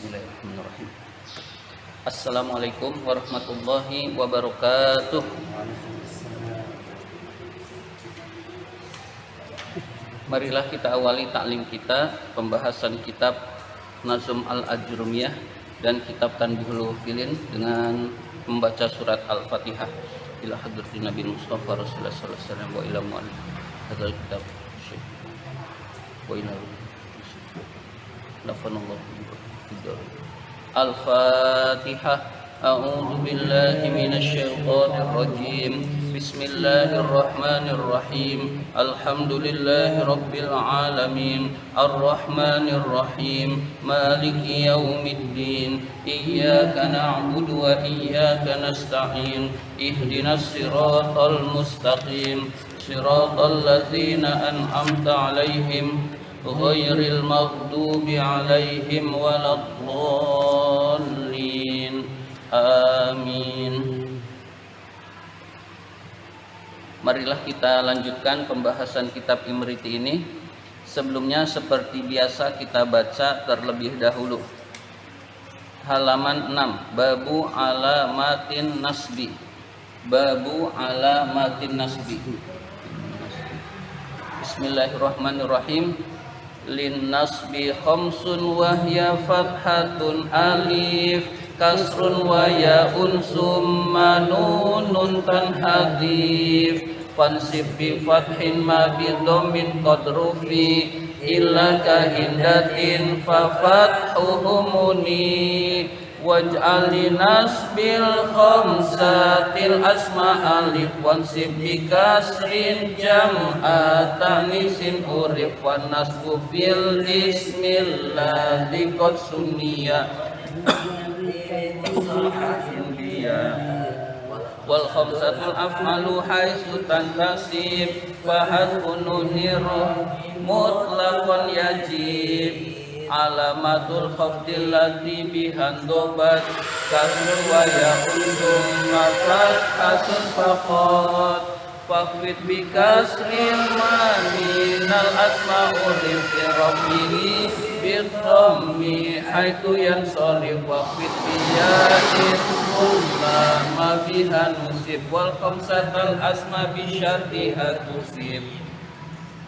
Bismillahirrahmanirrahim. Assalamualaikum warahmatullahi wabarakatuh. Marilah kita awali taklim kita, pembahasan kitab Nazm al-Ajrumiyah dan kitab Tanbihul Ghafilin dengan membaca surat Al-Fatihah ila hadratin Nabi Mustafa Rasulullah sallallahu alaihi wasallam wa ila mu'allif hadzal kitab syekh wa ila nafanallahu Al-Fatihah. A'udzu billahi minasy syaithanir rajim. Bismillahirrahmanirrahim. Alhamdulillahi rabbil alamin. Arrahmanir rahim. Maliki yaumiddin. Iyyaka na'budu wa iyyaka nasta'in. Ihdinas siratal mustaqim. Siratal ladzina an'amta 'alaihim ghairil maghdubi 'alaihim waladdallin. Amin. Marilah kita lanjutkan pembahasan kitab Imriti ini. Sebelumnya seperti biasa kita baca terlebih dahulu halaman 6, babu alamatin nasbi. Babu alamatin nasbi. Bismillahirrahmanirrahim. Lin nasbi khamsun wahya fathatun alif kasrun wa ya'un summa nunun tan hadif fansib bi fathin ma bi dhammin qadrufi illa kahindatin fa fathuhumuni waj'al nasbil khamsatil asma alif wansib bi kasrin jam'a ta'nisin urif wan nasbu fil bismillah liqad sunniya wal khamsatul af'alu haitsu tantasib bahas ununiru mutlaqan yajib alamatul khafdil lati bihan dobat kasrun wa ya'un summa fathatun faqat faqwid bi kasrin ma minal asma'u li rabbihi bidhammi haitsu yansarif waqwid bi ya'in ma biha nusib wal khamsatul asma bi syartiha tusib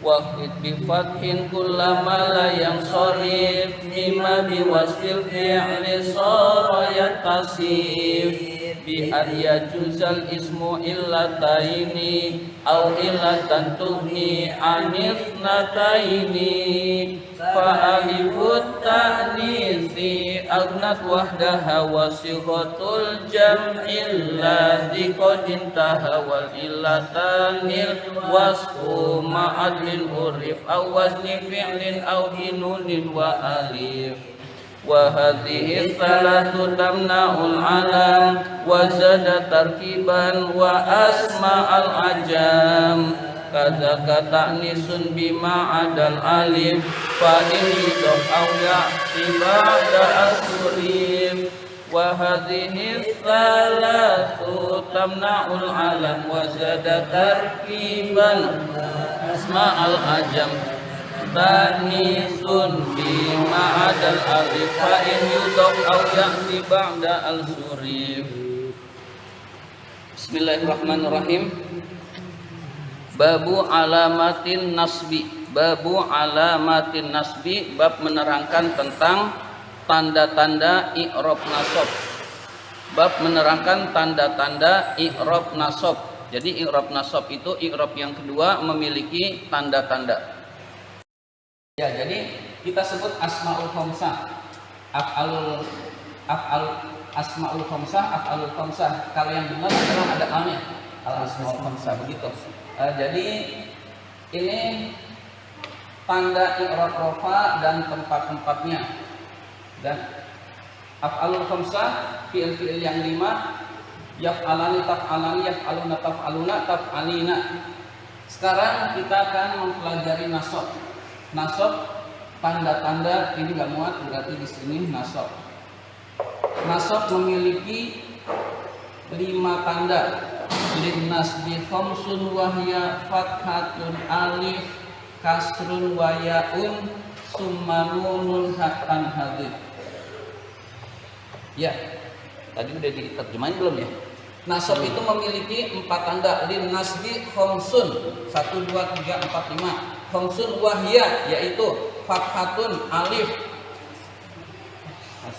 waqid bi fathin kullama la yansarif mimma bi wasfil fi'li sara yatasif bi an yajuzal ismu illataini aw illatan tuhni anif nataini fa alifut ta'nisi aghnat wahdaha wa sighatul jam'il ladzi qad intaha wal illatanil wasfu ma'adlin urif aw wazni fi'lin aw binunin wa alif wa hadhihi thalathu tamna'ul alam wa zada tarkiban wa asma'al ajam kadzaka ta'nisun bima adal alif fa in yudaf aw ya'ti ba'da asurif wa hadhihi thalathu tamna'ul alam wa zada tarkiban asma'al ajam ta'nisun bima adal alif fa in yudaf aw ya'ti ba'da al-surif. Bismillahirrahmanirrahim. Babu alamatin nasbi. Babu alamatin nasbi, bab menerangkan tentang tanda-tanda i'rab nasab. Bab menerangkan tanda-tanda i'rab nasab. Jadi i'rab nasab itu i'rab yang kedua memiliki tanda-tanda. Ya, jadi kita sebut asmaul khamsah, asmaul khamsah, af'alul khamsah. Kalau yang benar adalah ada alnya, al asmaul khamsah begitu. Jadi ini tanda i'rab rafa dan tempat-tempatnya. Dan af'alul khamsah, fi'il-fi'il yang 5, yaf'alani, taf'alani, yaf'aluna, taf'aluna, taf'alina. Sekarang kita akan mempelajari nasab. Nasab, tanda-tanda ini nggak muat, berarti di sini nasab. Nasab memiliki 5 tanda. Lin nasbi khamsun wahya fathatun alif kasrun wa ya'un summa nunun hakkan hadif. Ya, tadi udah diterjemahin belum ya? Nasab itu memiliki 4 tanda. Lin nasbi khamsun 1 2 3 4 5. Khamsun wahya yaitu fathatun alif,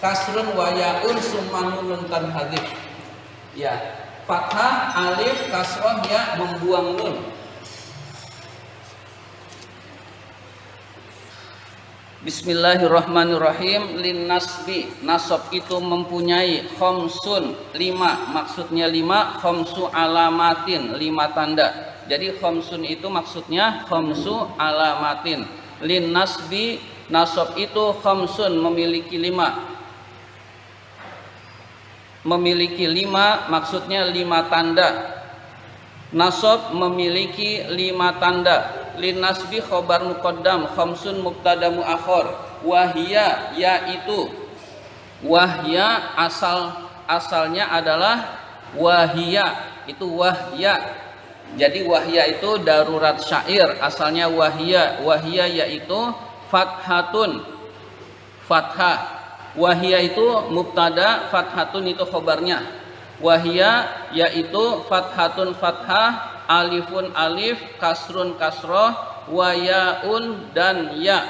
kasrun wa yaun summa nunun tan hadif. Ya, fathah, alif, kasroh, ya, membuang nun. Bismillahirrahmanirrahim. Lin nasbi, nasab itu mempunyai khamsun 5, maksudnya 5, khamsu alamatin 5 tanda. Jadi khamsun itu maksudnya khamsu alamatin. Lin nasbi, nasab itu khamsun memiliki 5. Memiliki 5 maksudnya 5 tanda. Nasab memiliki 5 tanda. Lin nasbi khobar muqaddam, khamsun mubtada muakhar. Wahya yaitu, wahya asalnya adalah wahya, itu wahya. Jadi wahya itu darurat syair, asalnya wahya. Wahya yaitu fathatun, fathah. Wahya itu mubtada, fathatun itu khobarnya. Wahya yaitu fathatun fathah, alifun alif, kasrun kasroh, wayaun dan ya.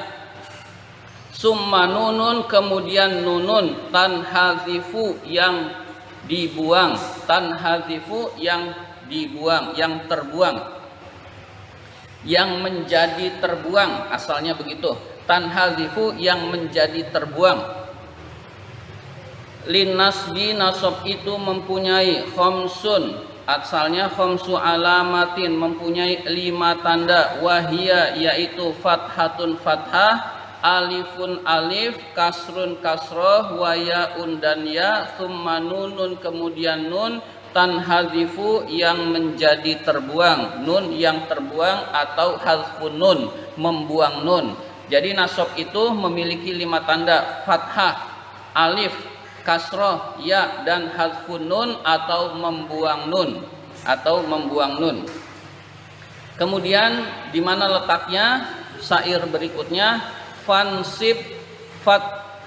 Summa nunun, kemudian nunun, tanhazifu yang dibuang, tanhazifu yang dibuang, yang terbuang, yang menjadi terbuang, asalnya begitu. Tanhazifu yang menjadi terbuang. Lin nasbi, nasab itu mempunyai khamsun, asalnya khamsu alamatin, mempunyai 5 tanda. Wahia yaitu fathatun fathah, alifun alif, kasrun kasroh, wayaun dan ya, summa nunun kemudian nun, tanhazifu yang menjadi terbuang, nun yang terbuang atau hazfun nun, membuang nun. Jadi nasab itu memiliki 5 tanda, fathah, alif, kasroh, ya, dan hadfun nun atau membuang nun, atau membuang nun. Kemudian di mana letaknya? Syair berikutnya, fansib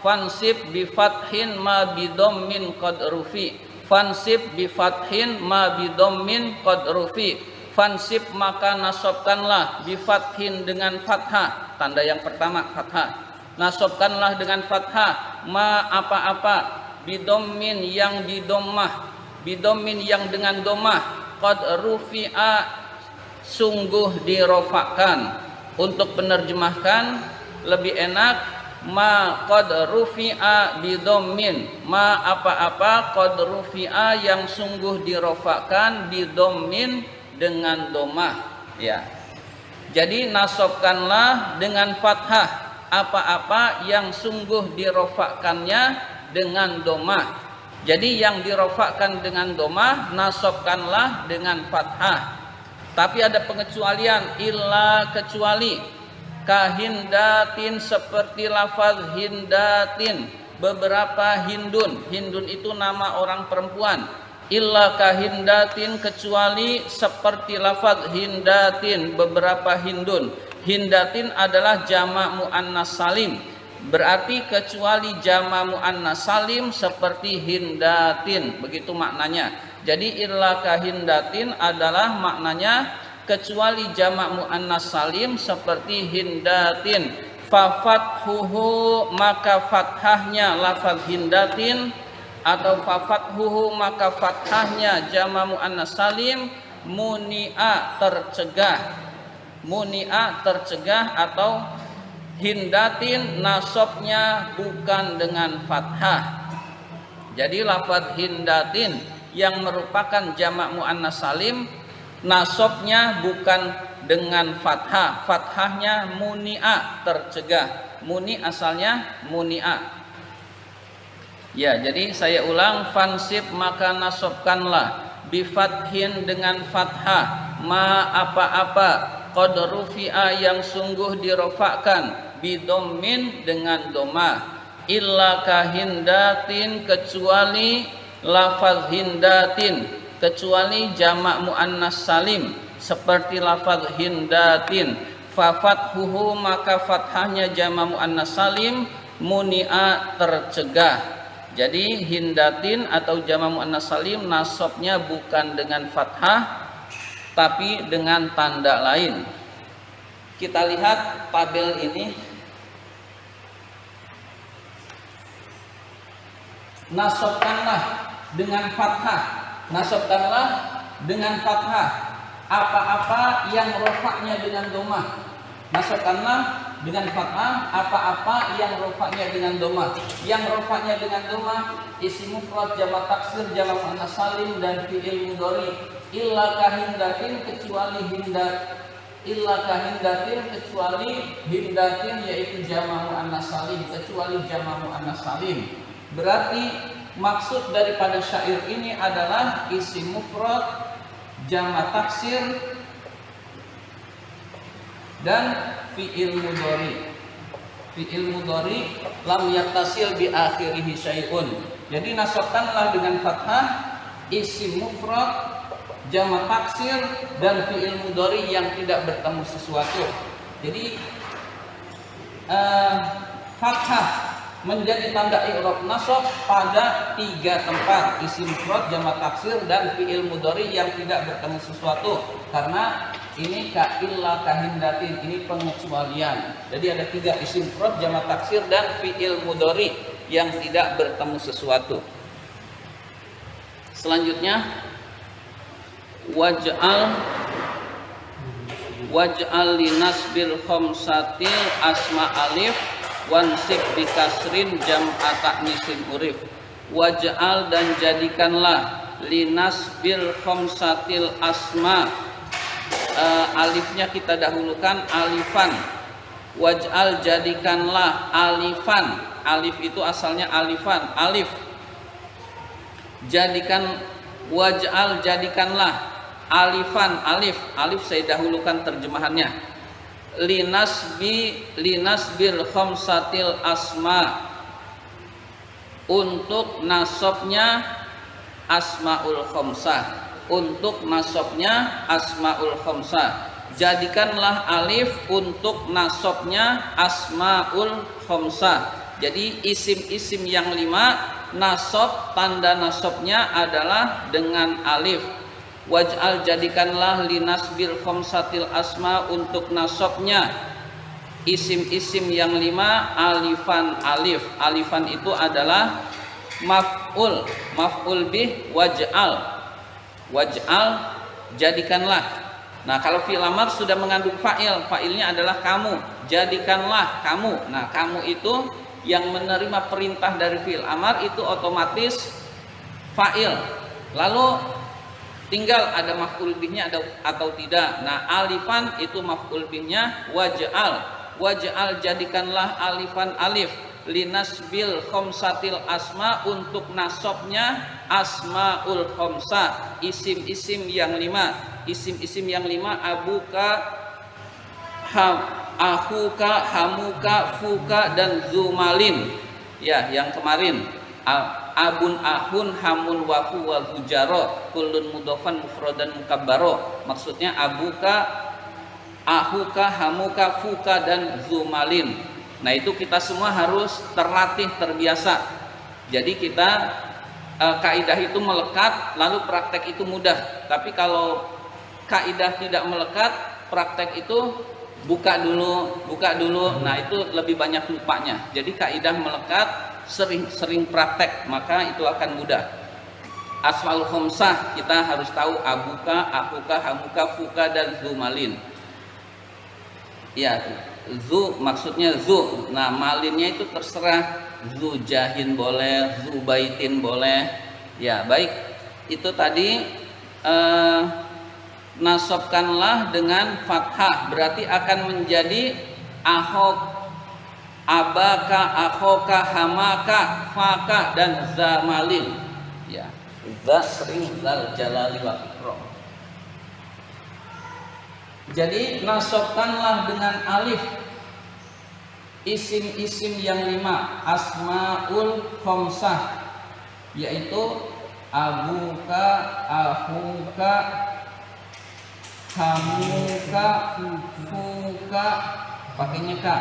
fansib bi fathin ma bi dhammin qad rufi. Fansib bi fathin ma bi dhammin qad rufi. Fansib maka nasabkanlah, bi fathin dengan fathah, tanda yang pertama fathah. Nasabkanlah dengan fathah, ma apa-apa, bidommin yang didomah, bidommin yang dengan domah, qad rufi'a sungguh dirofakkan. Untuk penerjemahkan lebih enak, ma qad rufi'a bidommin, ma apa-apa qad rufi'a yang sungguh dirofakkan, bidommin dengan domah. Ya, jadi nasabkanlah dengan fathah apa-apa yang sungguh dirofakkannya dengan domah. Jadi yang dirofakkan dengan domah, nasabkanlah dengan fathah. Tapi ada pengecualian, illa kecuali, kahindatin seperti lafaz hindatin, beberapa hindun. Hindun itu nama orang perempuan. Illa kahindatin kecuali seperti lafaz hindatin, beberapa hindun. Hindatin adalah jamak muannas salim. Berarti kecuali jama' muannas salim seperti hindatin, begitu maknanya. Jadi illa kahindatin adalah maknanya kecuali jama' muannas salim seperti hindatin. Fa fathuhu maka fathahnya lafaz hindatin, atau fa fathuhu maka fathahnya jama' muannas salim, muni'a tercegah. Muni'a tercegah, atau hindatin nasabnya bukan dengan fathah. Jadi lafaz hindatin yang merupakan jamak muannas salim, nasabnya bukan dengan fathah. Fathahnya muni'a, tercegah. Muni asalnya muni'a. Ya, jadi saya ulang, fansib maka nasabkanlah, bifathin dengan fathah, ma apa-apa, qad rufi'a yang sungguh dirofakkan, bidommin dengan domah. Illa kahindatin kecuali lafaz hindatin, kecuali jamak muannas salim seperti lafaz hindatin. Fa fathuhu maka fathahnya jamak muannas salim, muni'a tercegah. Jadi hindatin atau jamak muannas salim nasabnya bukan dengan fathah tapi dengan tanda lain. Kita lihat tabel ini. Nasabkanlah dengan fathah. Nasabkanlah dengan fathah apa-apa yang rofaknya dengan domah. Nasabkanlah dengan fathah apa-apa yang rofaknya dengan domah. Yang rofaknya dengan domah isim mufrad, jamak taksir, jamak muannas salim dan fi'il mudhari. Illa kahindatin kecuali hindat. Illa kahindatin kecuali hindatin yaitu jamak muannas salim, kecuali jamak muannas salim. Berarti maksud daripada syair ini adalah isim mufrad, jamak taksir dan fi'il mudhari. Fi'il mudhari lam yattasil bi akhirih syai'un. Jadi nasabkanlah dengan fathah isim mufrad, jamak taksir dan fi'il mudhari yang tidak bertemu sesuatu. Jadi fathah menjadi tanda i'rab nasab pada 3 tempat: isim mufrad, jamak taksir dan fi'il mudhari yang tidak bertemu sesuatu. Karena ini illa kahindatin, ini pengecualian. Jadi ada 3: isim mufrad, jamak taksir dan fi'il mudhari yang tidak bertemu sesuatu. Selanjutnya waj'al linasbil khamsatil asma alif wansib bikasrin jam'a ta'nisin urif. Waj'al dan jadikanlah linasbil khamsatil asma, alifnya kita dahulukan alifan. Waj'al jadikanlah alifan, alif itu asalnya alifan, alif. Waj'al jadikanlah alifan, alif, alif saya dahulukan terjemahannya. Linasbil khamsatil asma, untuk nasabnya asmaul khamsah, untuk nasabnya asmaul khamsah. Jadikanlah alif untuk nasabnya asmaul khamsah. Jadi isim-isim yang 5 nasab, tanda nasabnya adalah dengan alif. Waj'al jadikanlah linasbil khamsatil asma, untuk nasabnya isim-isim yang 5 alifan, alif. Alifan itu adalah maf'ul, maf'ul bih waj'al. Waj'al jadikanlah. Nah, kalau fi'il amar sudah mengandung fa'il, fa'ilnya adalah kamu, jadikanlah kamu. Nah, kamu itu yang menerima perintah dari fi'il amar itu otomatis fa'il. Lalu tinggal ada maf'ul bihnya atau tidak. Nah, alifan itu maf'ul bihnya waj'al. Waj'al jadikanlah alifan, alif linasbil khamsatil asma, untuk nasabnya asmaul khamsah, isim-isim yang 5. Isim-isim yang 5 abuka, ahuka, hamuka, fuka dan zumalin. Ya, yang kemarin abun, ahun, hamun, wafu, wal hujaro, kullun mudhofan mufradan mukabbaro. Maksudnya abuka, ahuka, hamuka, fuka dan zumalin. Nah, itu kita semua harus terlatih, terbiasa. Jadi kita kaidah itu melekat, lalu praktek itu mudah. Tapi kalau kaidah tidak melekat, praktek itu buka dulu. Nah, itu lebih banyak lupanya. Jadi kaidah melekat, sering praktek, maka itu akan mudah. Asmaul khamsah kita harus tahu abuka, ahuka, hamuka, fuka dan zumalin. Ya, zu maksudnya zu. Nah, malinnya itu terserah, zu jahin boleh, zu baitin boleh. Ya, baik. Itu tadi nasabkanlah dengan fathah, berarti akan menjadi ahok, abaka, akhoka, hamaka, faka dan zamalin. Ya, za sering zal jalali wa ikram. Jadi nasabkanlah dengan alif isim-isim yang 5 asmaul khamsah, yaitu abuka, ahuka, hamuka, fuka pakainya ka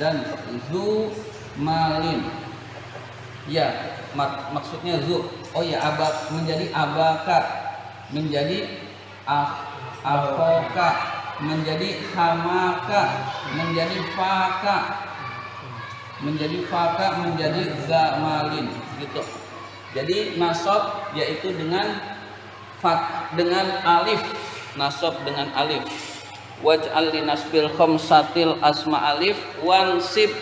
dan zu malin. Ya, maksudnya zu. Oh ya, abak menjadi abaka, menjadi afoka, menjadi hamaka, menjadi faka, menjadi zamalin gitu. Jadi nasab yaitu dengan alif, nasab dengan alif. Waj'al li nasbil khamsatil asma alif wansib,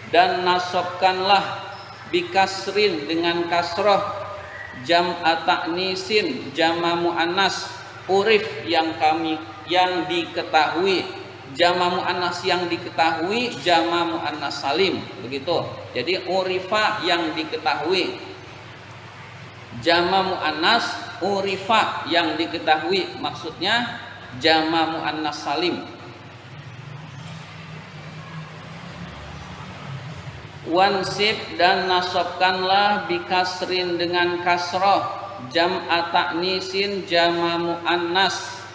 dan nasabkanlah bikasrin dengan kasroh jam'a ta'nisin jama muannas urif yang diketahui, jama muannas yang diketahui, jama muannas salim, begitu. Jadi urifa yang diketahui, jama muannas urifa yang diketahui, maksudnya jama muannas salim. Wansib, dan nasabkanlah bikasrin dengan kasroh jam'a ta'nisin jama muannas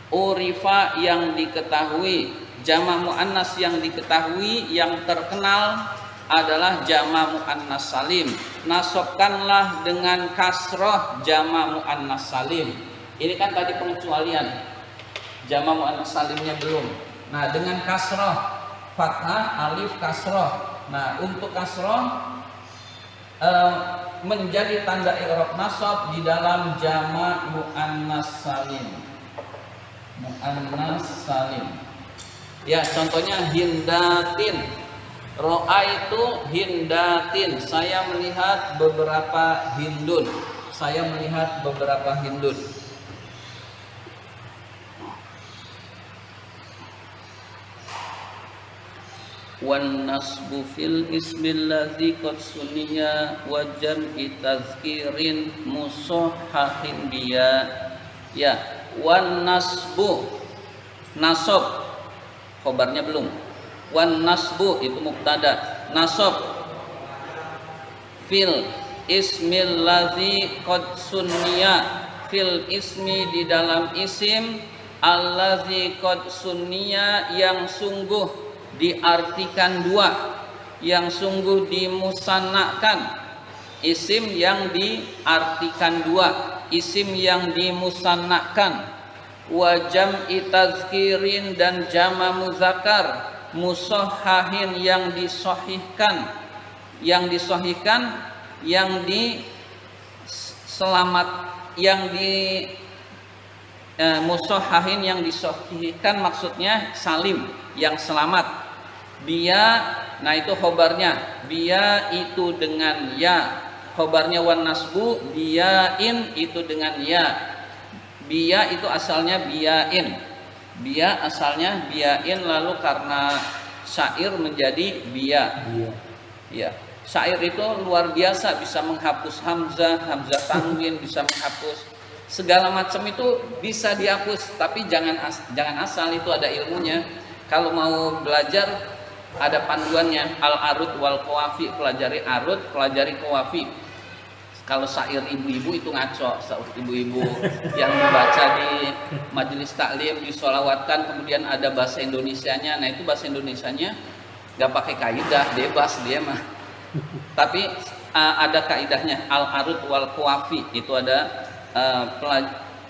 urifa yang diketahui, jama muannas yang diketahui yang terkenal adalah jama muannas salim. Nasabkanlah dengan kasroh jama muannas salim. Ini kan tadi pengecualian, jama muannas salimnya belum. Nah, dengan kasroh fathah alif kasroh. Nah, untuk kasroh menjadi tanda i'rab nasab di dalam jama muannas salim. Muannas salim. Ya, contohnya hindatin. Ro'aitu hindatin. Saya melihat beberapa hindun. Saya melihat beberapa hindun. Wan nasbu fil ismil ladzi qad sunniya wa jam'i tazkirin musahhahin biya. Ya, wan nasbu, nasab khobarnya belum. Wan nasbu itu mubtada, nasab fil ismil ladzi qad sunniya, fil ismi di dalam isim, alladzi qad sunniya yang sungguh diartikan dua, yang sungguh dimusannakan, isim yang diartikan dua, isim yang dimusannakan. Wa jam'i tazkirin, dan jama muzakkar musahhahin yang disahihkan, yang disahihkan, yang diselamat, yang di musahhahin yang disahihkan maksudnya salim, yang selamat. Biya, nah itu khobarnya, biya itu dengan ya, khobarnya wan nasbu biyain itu dengan ya. Biya itu asalnya biyain, biya asalnya biyain, lalu karena syair menjadi biya. Ya, syair itu luar biasa, bisa menghapus hamzah, hamzah tanwin, bisa menghapus segala macam, itu bisa dihapus. Tapi jangan asal, itu ada ilmunya. Kalau mau belajar ada panduannya, al-arud wal qawafi, pelajari arud, pelajari qawafi. Kalau syair ibu-ibu itu ngaco, ibu-ibu yang dibaca di majelis taklim, disolawatkan, kemudian ada bahasa Indonesianya. Nah, itu bahasa Indonesianya nggak pakai kaidah, bebas dia mah. Tapi ada kaidahnya, al-arud wal qawafi, itu ada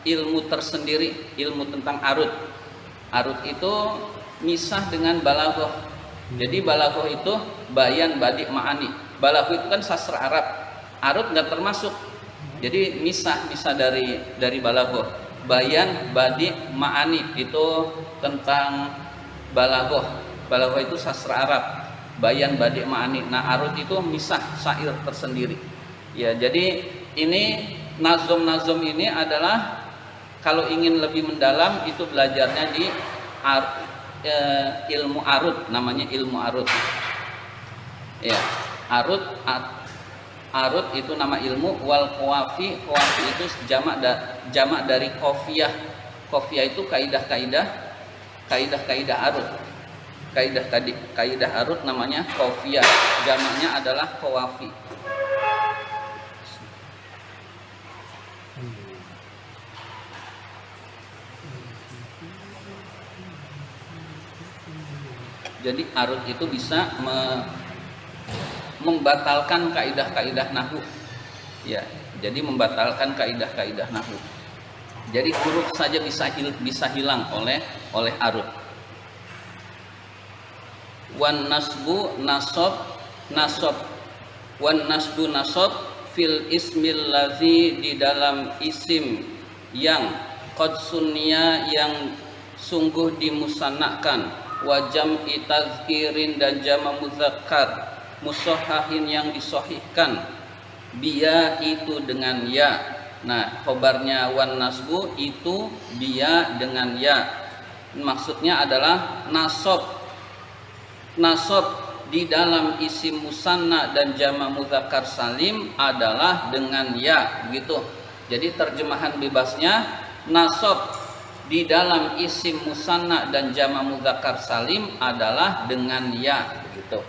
ilmu tersendiri, ilmu tentang arud. Arud itu misah dengan balaghah. Jadi balaghah itu bayan, badi, ma'ani. Balaghah itu kan sastra Arab. Arud nggak termasuk. Jadi misah dari balaghah. Bayan, badi, ma'ani itu tentang balaghah. Balaghah itu sastra Arab. Bayan, badi, ma'ani. Nah, arud itu misah, syair tersendiri. Ya, jadi ini nazom ini adalah kalau ingin lebih mendalam itu belajarnya di ilmu arud, namanya ilmu arud. Ya, arud itu nama ilmu. Wal qawafi itu jamak dari qafiyah. Qafiyah itu kaidah-kaidah arud. Kaidah arud namanya qafiyah, jamaknya adalah qawafi. Jadi arud itu bisa membatalkan kaidah-kaidah nahwu. Ya, jadi membatalkan kaidah-kaidah nahwu. Jadi huruf saja bisa hilang oleh arut. Wan nasbu nasab wan nasbu nasab fil ismil ladzi, di dalam isim yang qad sunniya, yang sungguh dimusannakan, wa jam'i tazkirin, dan jama muzakkar musahhahin, yang disahihkan, biya itu dengan ya. Nah, khobarnya wan nasbu itu biya dengan ya. Maksudnya adalah nasab di dalam isim musanna dan jama mudzakkar salim adalah dengan ya, begitu. Jadi terjemahan bebasnya, nasab di dalam isim musanna dan jama mudzakkar salim adalah dengan ya, begitu.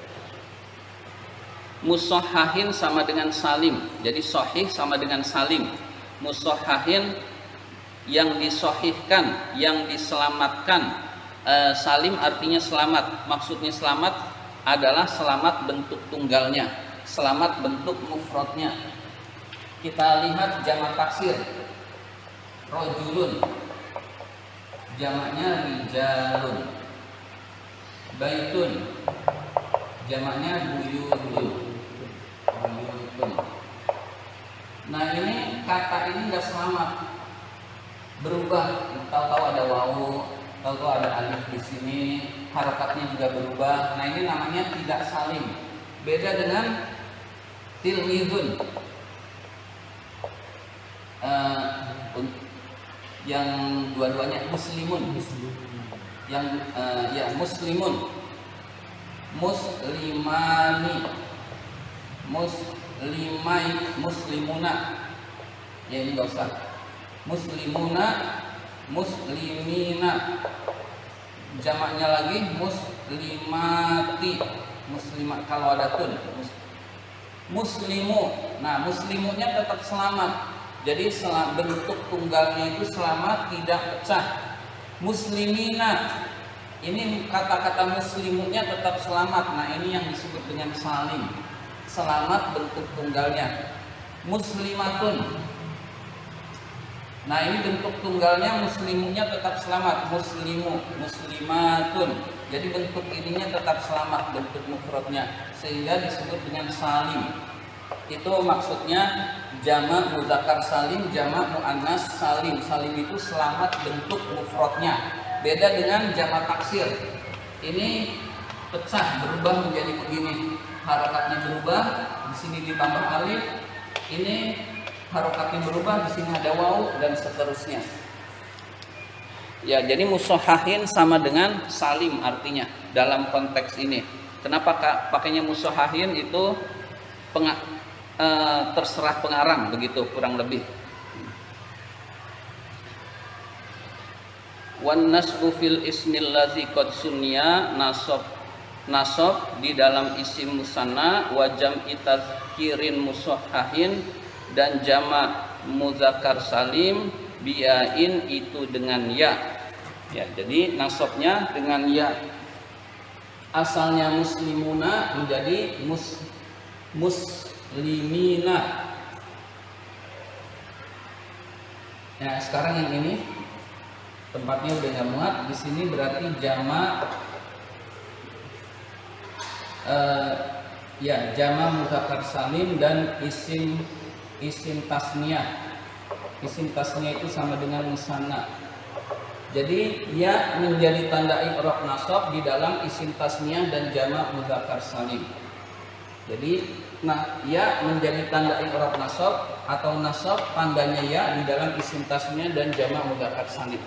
Musahhahin sama dengan salim. Jadi sahih sama dengan salim. Musahhahin yang disahihkan, yang diselamatkan. Salim artinya selamat. Maksudnya selamat adalah selamat bentuk tunggalnya, selamat bentuk mufradnya. Kita lihat jamak taksir. Rajulun, jamaknya rijalun. Baitun, jamaknya buyutun. Nah, ini kata ini enggak selamat, berubah. Tahu-tahu ada wawu, tahu-tahu ada alif di sini, harakatnya juga berubah. Nah, ini namanya tidak salim. Beda dengan tilmizun, yang dua-duanya muslimun. Yang ya muslimun, muslimani, muslimuna. Ya, ini enggak usah. Muslimuna, muslimina. Jamaknya lagi muslimati, muslimat kalau ada tun. Muslimu. Nah, muslimunya tetap selamat. Jadi bentuk tunggalnya itu selamat, tidak pecah. Muslimina, ini kata-kata muslimunya tetap selamat. Nah, ini yang disebut dengan salim, selamat bentuk tunggalnya. Muslimatun, nah ini bentuk tunggalnya, muslimunya tetap selamat. Muslimu, muslimatun, jadi bentuk ininya tetap selamat, bentuk mufradnya, sehingga disebut dengan salim. Itu maksudnya jamak mudzakkar salim, jamak muannas salim. Salim itu selamat bentuk mufradnya. Beda dengan jamak taksir. Ini pecah, berubah menjadi begini. Harakatnya berubah, di sini ditambah alif. Ini harokatnya berubah, di sini ada wawu, dan seterusnya. Ya, jadi musahhahin sama dengan salim artinya dalam konteks ini. Kenapa pakainya musahhahin? Itu terserah pengarang, begitu kurang lebih. Wan nasbu fil ismil ladzi qad sunniya, nasab di dalam isim musanna, wa jam'i tadzkirin musahhahin, dan jamak mudzakkar salim, biyain itu dengan ya. Ya, jadi nasabnya dengan ya. Asalnya muslimuna menjadi muslimina. Ya, sekarang yang ini tempatnya udah nggak muat. Di sini berarti jamak ya, jamak mudzakkar salim dan isim tasniyah. Isim tasniyah itu sama dengan musanna. Jadi ya menjadi tanda i'rab nasab di dalam isim tasniyah dan jamak mudzakkar salim. Jadi ya menjadi tanda i'rab nasab atau nasab tandanya ya di dalam isim tasniyah dan jamak mudzakkar salim.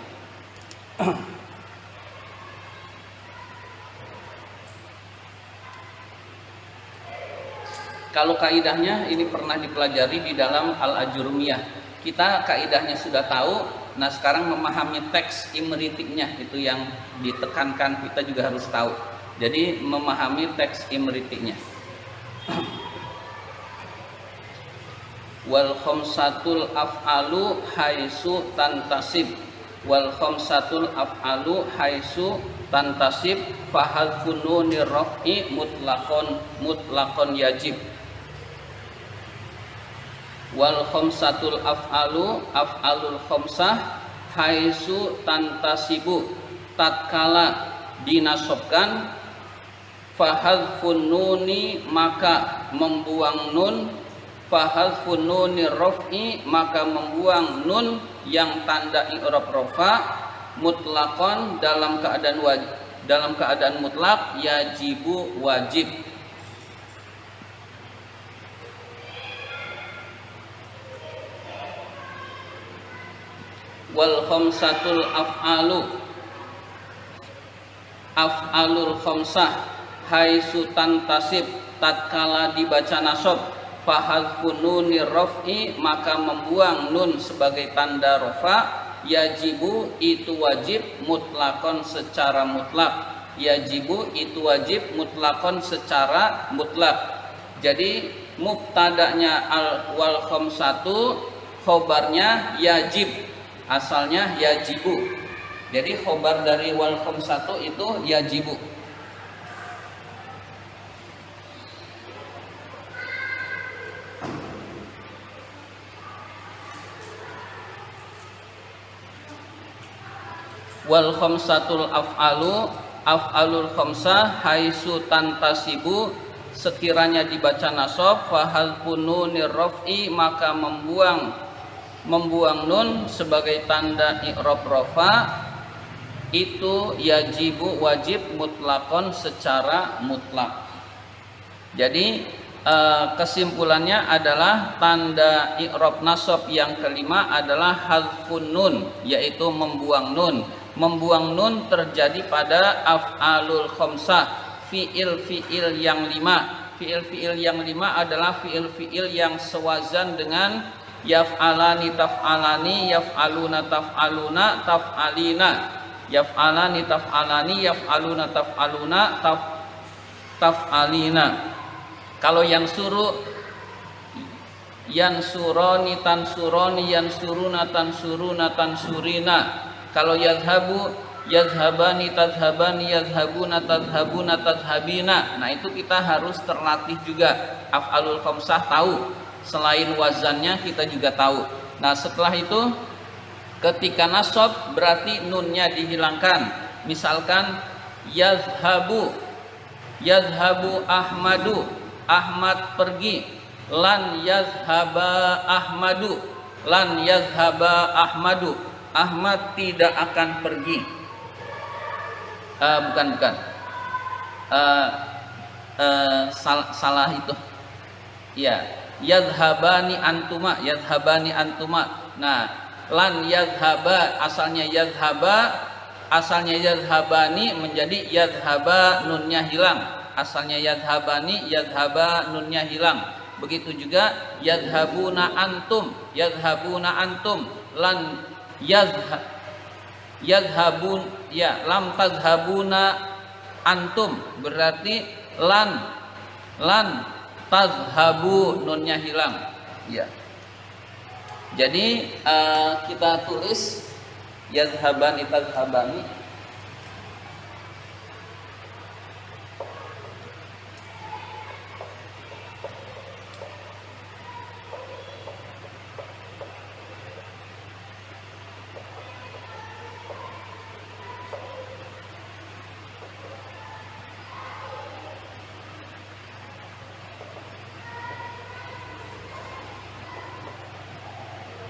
Kalau kaidahnya ini pernah dipelajari di dalam Al-Ajurumiyah. Kita kaidahnya sudah tahu. Nah, sekarang memahami teks imritiknya itu yang ditekankan, kita juga harus tahu. Jadi memahami teks imritiknya. Wal khamsatul af'alu haitsu tantasib. Wal khamsatul af'alu haitsu tantasib fahadfun nunir raf'i mutlaqon yajib. Wal khamsatul af'alul khamsah haitsu tantasibu tatkala dinasobkan fahadfun nuni maka membuang nun, fahadfun nunir raf'i maka membuang nun yang tanda i'rab rafa mutlaqan dalam keadaan mutlak yajibu wajib. Wal khamsatul af'alul khamsah haitsu tantasib tatkala dibaca nasab fahadfun nunir raf'i maka membuang nun sebagai tanda rafa yajibu itu wajib mutlakon secara mutlak. Yajibu itu wajib mutlakon secara mutlak. Jadi mubtadanya wal khamsatu, khobarnya yajib, asalnya yajibu. Jadi khobar dari wal khamsatu itu yajibu. Wal khamsatul af'alul khamsah haitsu tantasibu sekiranya dibaca nasab fahadfun nunir raf'i maka membuang nun sebagai tanda i'rab rafa itu yajibu wajib mutlakon secara mutlak. Jadi kesimpulannya adalah tanda i'rab nasab yang kelima adalah hadfun nun, yaitu membuang nun. Membuang nun terjadi pada af'alul khamsah, fiil-fiil yang lima. Fiil-fiil yang lima adalah fiil-fiil yang sewazan dengan yaf'alani taf'alani, yaf'aluna taf'aluna, taf'alina. Yaf'alani taf'alani, yaf'aluna taf'aluna, taf'alina. Kalau yang suruh yansurani tansurani, yansuruna tansuruna, tansurina. Kalau yadhabu yadhabani tadhabani, yadhabuna tadhabuna, tadhabina. Nah itu kita harus terlatih juga. Af'alul khamsah tahu, selain wazannya kita juga tahu. Nah setelah itu ketika nasab berarti nunnya dihilangkan. Misalkan yadhabu Ahmadu, Ahmad pergi. Lan yadhaba Ahmadu, lan yadhaba Ahmadu, Ahmad tidak akan pergi. Bukan. Salah itu. Ya, yadhabani antuma, yadhabani antuma. Nah, lan yadhaba asalnya yadhaba, asalnya yadhabani menjadi yadhaba, nunnya hilang. Asalnya yadhabani, yadhaba, nunnya hilang. Begitu juga yadhabuna antum, lan yadhabun, ya, lam tadhabuna antum berarti lan tadhabu, nunnya hilang. Ya. Jadi kita tulis yadhabani tadhabani.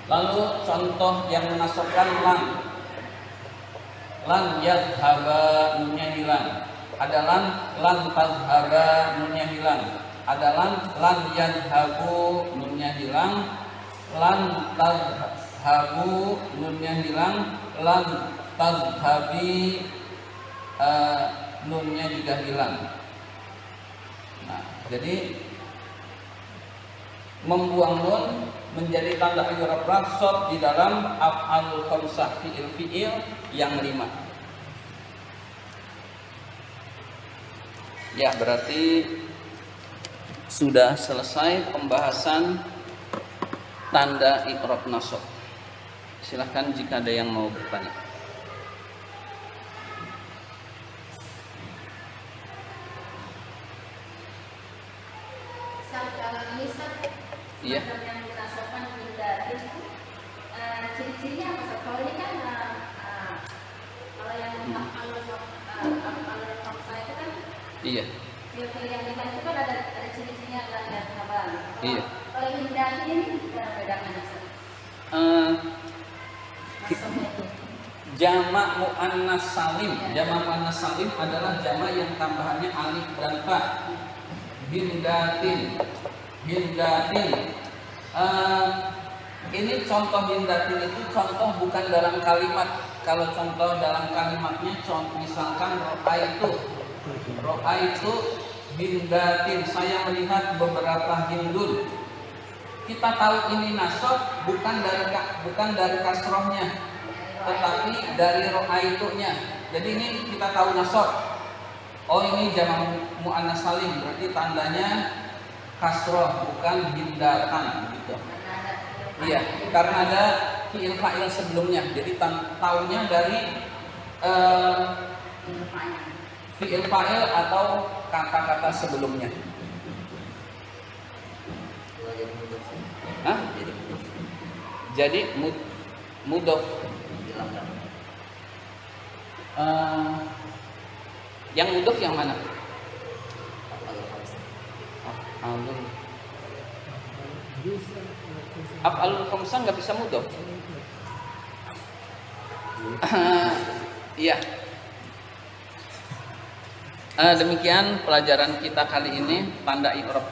Lalu contoh yang menasabkan lan yadhaba, nunnya hilang. Ada lan tadhaba, nunnya hilang. Ada lan yadhabu, nunnya hilang. Lan tadhabu, nunnya hilang. Lan tadhabi, nunnya juga hilang. Nah, jadi membuang nun menjadi tanda i'rab nasab di dalam af'alul khamsah, fiil-fiil yang lima. Ya, berarti sudah selesai pembahasan tanda i'rab nasab. Silahkan jika ada yang mau bertanya. kalau ini Iya. yang kita sopan hindari itu ciri-cirinya apa Ustaz? Kalau ini kan kalau yang alur faksa itu kan Iya. fil yang lima itu kan ada ciri-cirinya dan kabar. Iya. Kalau hindari ini bedakan Ustaz. Jamak muannas salim. Jamak muannas salim adalah jamak yang tambahannya alif dan ta. Hindatin. Hindatin. Ini contoh hindatin itu contoh bukan dalam kalimat. Kalau contoh dalam kalimatnya, misalkan ro'a itu hindatin. Saya melihat beberapa hindun. Kita tahu ini nasab bukan dari kasrohnya, tetapi dari ro'aitunya. Jadi ini kita tahu nasab. Oh, ini jamak muannas salim, berarti tandanya kasroh bukan hindatan gitu. Iya, karena ada fi'il fa'il sebelumnya. Jadi taunya dari fi'il fa'il atau kata-kata sebelumnya. Hah? Jadi mudhof. Yang mudhof yang mana? Af'alul khamsah nggak bisa mudhof. Iya. Demikian pelajaran kita kali ini, tanda i'rab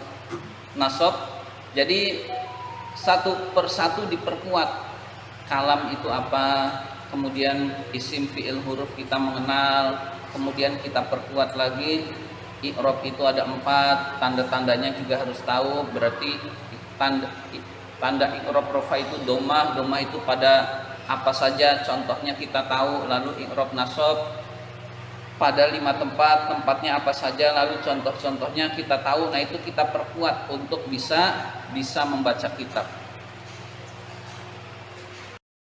nasab. Jadi satu persatu diperkuat. Kalam itu apa, kemudian isim fi'il huruf kita mengenal, kemudian kita perkuat lagi. I'rab itu ada 4, tanda-tandanya juga harus tahu. Berarti tanda i'rab rafa itu domah itu pada apa saja, contohnya kita tahu. Lalu i'rab nasab pada 5 tempat, tempatnya apa saja, lalu contoh-contohnya kita tahu. Nah, itu kita perkuat untuk bisa membaca kitab.